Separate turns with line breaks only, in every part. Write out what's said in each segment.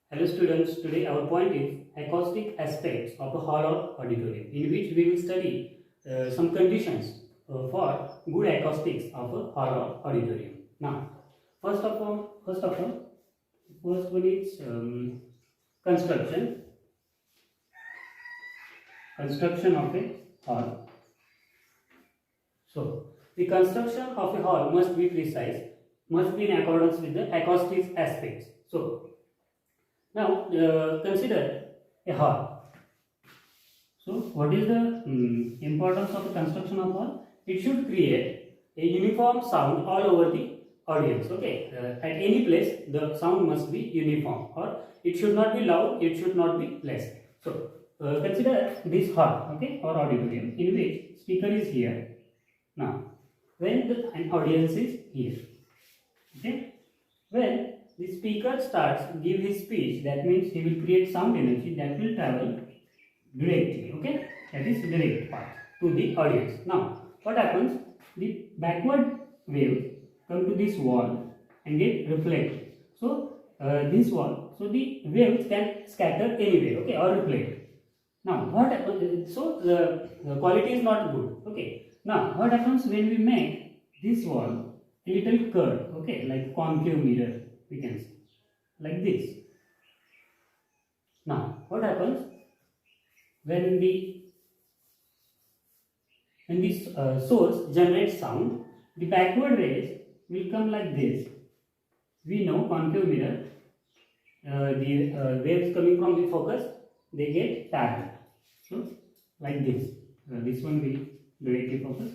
Hello students, today our point is acoustic aspects of a hall or auditorium, in which we will study some conditions for good acoustics of a hall or auditorium. Now, first one is construction of a hall. So, the construction of a hall must be precise, must be in accordance with the acoustic aspects. So, now consider a hall. So what is the importance of the construction of hall? It should create a uniform sound all over the audience. Okay, at any place the sound must be uniform, or it should not be loud, it should not be less. So consider this hall, okay, or auditorium, in which speaker is here. Now when an audience is here, okay, when the speaker starts give his speech, that means he will create sound energy that will travel directly, okay, that is direct path to the audience. Now what happens, the backward waves come to this wall and get reflected. So this wall, so the waves can scatter anywhere, okay, or reflect. Now what happens, so the quality is not good, okay. Now what happens when we make this wall a little curved, okay, like concave mirror, we can say, like this. Now what happens when this source generates sound, the backward rays will come like this. We know concave mirror, the waves coming from the focus, they get parallel. So like this, this one will directly focus.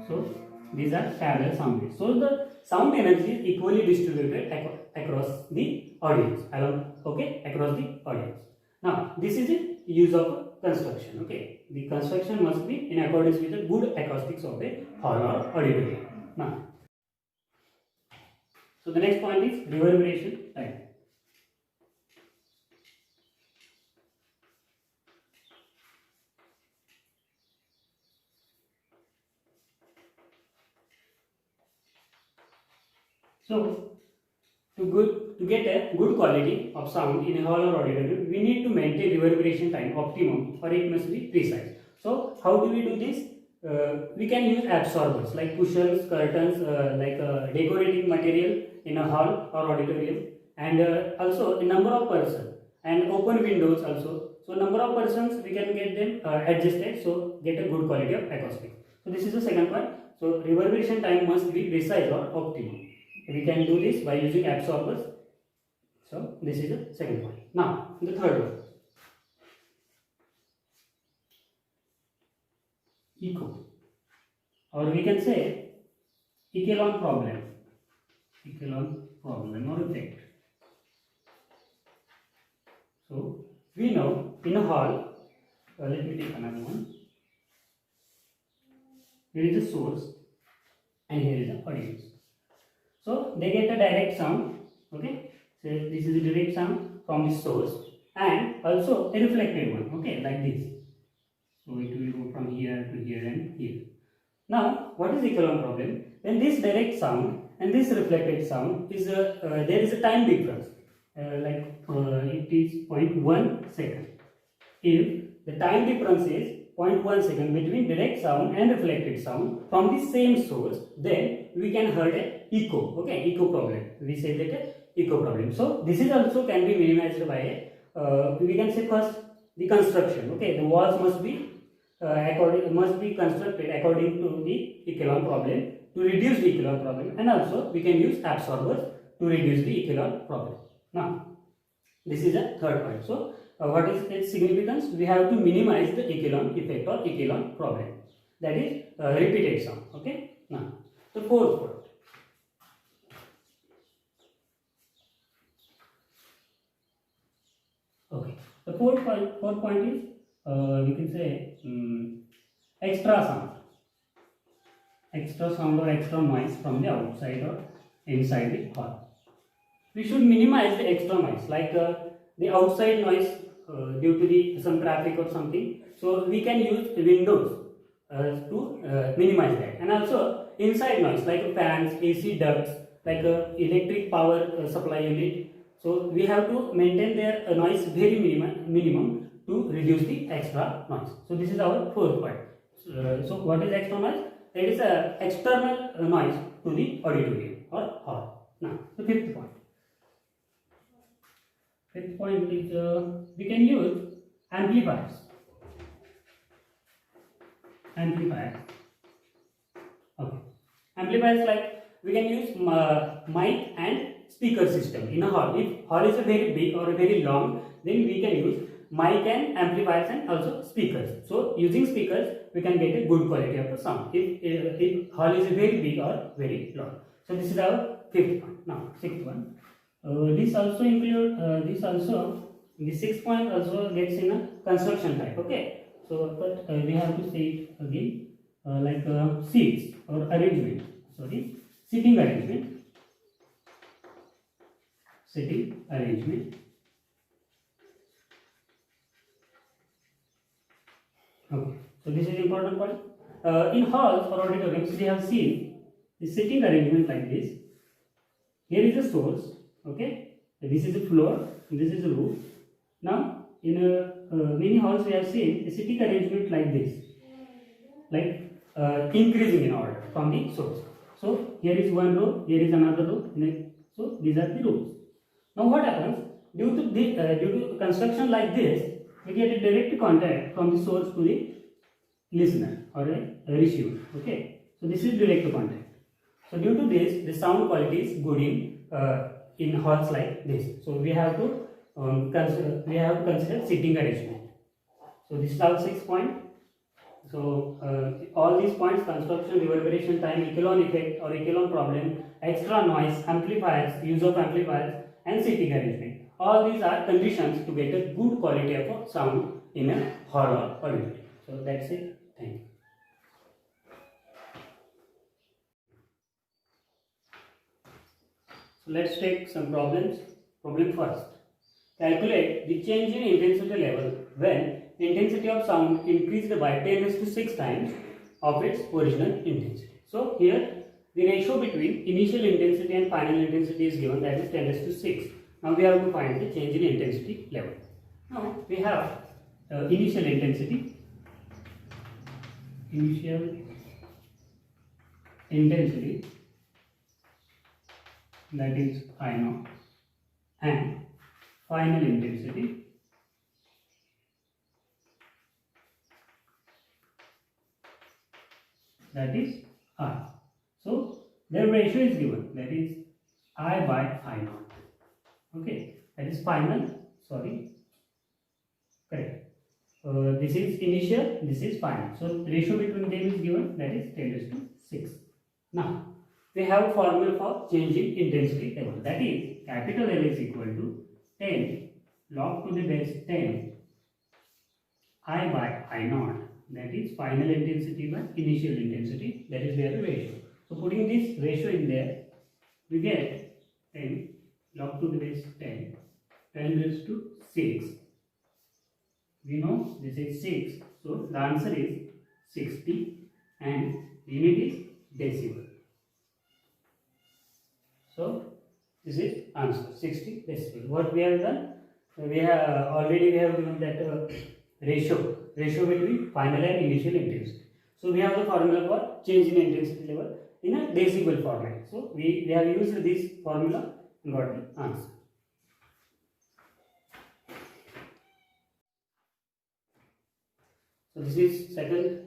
So these are parallel sound waves. So the sound energy is equally distributed across the audience, across the audience. Now this is the use of construction, okay. The construction must be in accordance with the good acoustics of a hall or auditorium. Now, so the next point is reverberation time. So to get a good quality of sound in a hall or auditorium, we need to maintain reverberation time optimum, or it must be precise. So how do we do this? We can use absorbers like cushions, curtains, decorating material in a hall or auditorium, and also a number of persons and open windows also. So number of persons we can get them adjusted, so get a good quality of acoustics. So this is the second point. So reverberation time must be precise or optimum. We can do this by using absorbers. So this is the second point. Now the third one, echo, or we can say echelon problem or effect. So we know in a hall, let me take another one. Here is the source and here is the audience. So they get a direct sound, okay. So this is a direct sound from the source, and also a reflected one, okay, like this. So it will go from here to here and here. Now what is echelon problem? When this direct sound and this reflected sound is there is a time difference, it is 0.1 second. If the time difference is 0.1 second between direct sound and reflected sound from the same source, then we can heard a echo, okay, echo problem. We say that echo problem. So this is also can be minimized by we can say first the construction, okay. The walls must be constructed according to the echelon problem to reduce the echelon problem, and also we can use absorbers to reduce the echelon problem. Now this is a third point. So what is its significance? We have to minimize the echelon effect or echelon problem, that is repeated sound, okay. Now the fourth point, okay, the fourth point is we can say extra sound or extra noise from the outside or inside the hall. We should minimize the extra noise, like the outside noise due to some traffic or something. So we can use windows to minimize that, and also inside noise like fans, AC ducts, like electric power supply unit. So we have to maintain their noise very minimum to reduce the extra noise. So this is our fourth point. So what is extra noise? It is a external noise to the auditorium or hall. Now the fifth point. Fifth point is we can use amplifiers. Amplifiers. Okay. Amplifiers, like we can use mic and speaker system in a hall. If hall is a very big or a very long, then we can use mic and amplifiers and also speakers. So using speakers, we can get a good quality of the sound. If hall is very big or very long. So this is our fifth point. Now sixth one. This also include the sixth point also gets in a construction type. Okay. So but we have to say it again, like seats or arrangement. Sorry, sitting arrangement. Sitting arrangement. Okay. So this is important point. In halls or auditoriums, we have seen the sitting arrangement like this. Here is the source. Okay. This is the floor. This is the roof. Now in many halls we have seen a sitting arrangement like this, like increasing in order from the source. So here is one row, here is another row. So these are the rows. Now what happens? Due to construction like this, we get a direct contact from the source to the listener or a receiver. Okay. So this is direct contact. So due to this, the sound quality is good in halls like this. So we have to consider sitting arrangement. So this is our sixth point. So all these points: construction, reverberation time, echelon effect or echelon problem, extra noise, amplifiers, use of amplifiers, and sitting arrangement. All these are conditions to get a good quality of sound in a hall or auditorium. So that's it. Thank you. So let's take some problems. Problem first. Calculate the change in intensity level when intensity of sound increased by 10⁶ times of its original intensity. So here the ratio between initial intensity and final intensity is given, that is 10⁶. Now we have to find the change in intensity level. Now we have initial intensity. Initial intensity, that is I0, and final intensity, that is I. So their ratio is given, that is I by I0. Okay, that is final. Sorry, correct. This is initial, this is final. So ratio between them is given, that is 10⁶. Now we have formula for changing intensity level, that is capital L is equal to 10 log to the base 10 I by I0, that is final intensity by initial intensity, that is their ratio. So putting this ratio in there, we get 10 log to the base 10 10⁶. We know this is 6, so the answer is 60 and the unit is decibel. So this is answer, 60 decibel. What we have done? We have given that ratio between final and initial intensity. So we have the formula for change in intensity level in a decibel format. So we have used this formula and got the answer. So this is second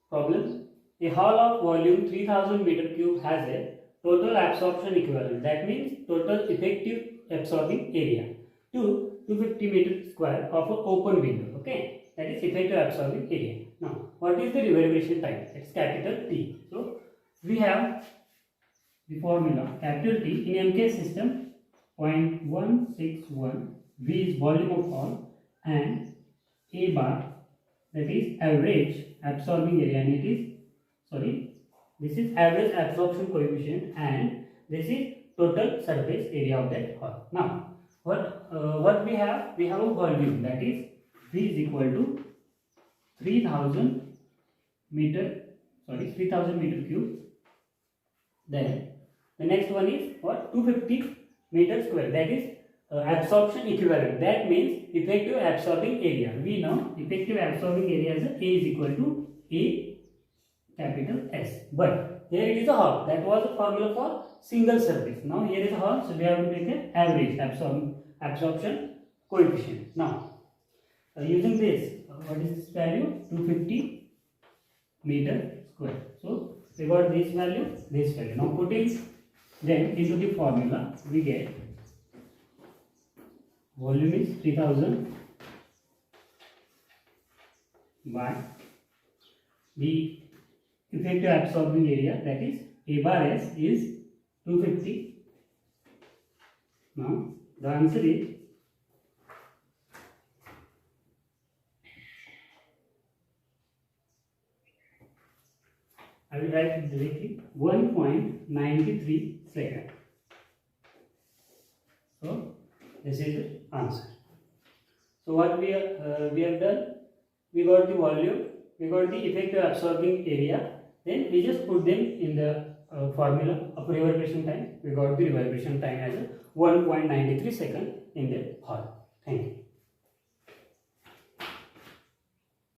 problem. A hall of volume 3000 meter cube has a total absorption equivalent, that means total effective absorbing area, to 250 meter square of an open window. Okay, that is effective absorbing area. Now what is the reverberation time? It's capital T. So we have the formula capital T in MK system 0.161, V is volume of hall, and A bar, that is average absorbing area, and this is average absorption coefficient, and this is total surface area of that hall. Now what we have? We have a volume, that is V is equal to 3000 meter cube. Then the next one is what? 250 meter square, that is absorption equivalent. That means effective absorbing area. We know effective absorbing area is A is equal to A capital S. But here it is a hall. That was the formula for single surface. Now here is a hall, so we have to make an average absorption coefficient. Now using this, what is this value? 250 meter square. So we got this value, this value. Now putting them into the formula, we get volume is 3000 by the effective absorbing area, that is A bar S is 250. Now the answer is I will write it directly 1.93 second. So this is the answer. So what we have done, we got the volume, we got the effective absorbing area, then we just put them in the formula of reverberation time. We got the reverberation time as 1.93 second in the hall. Thank you.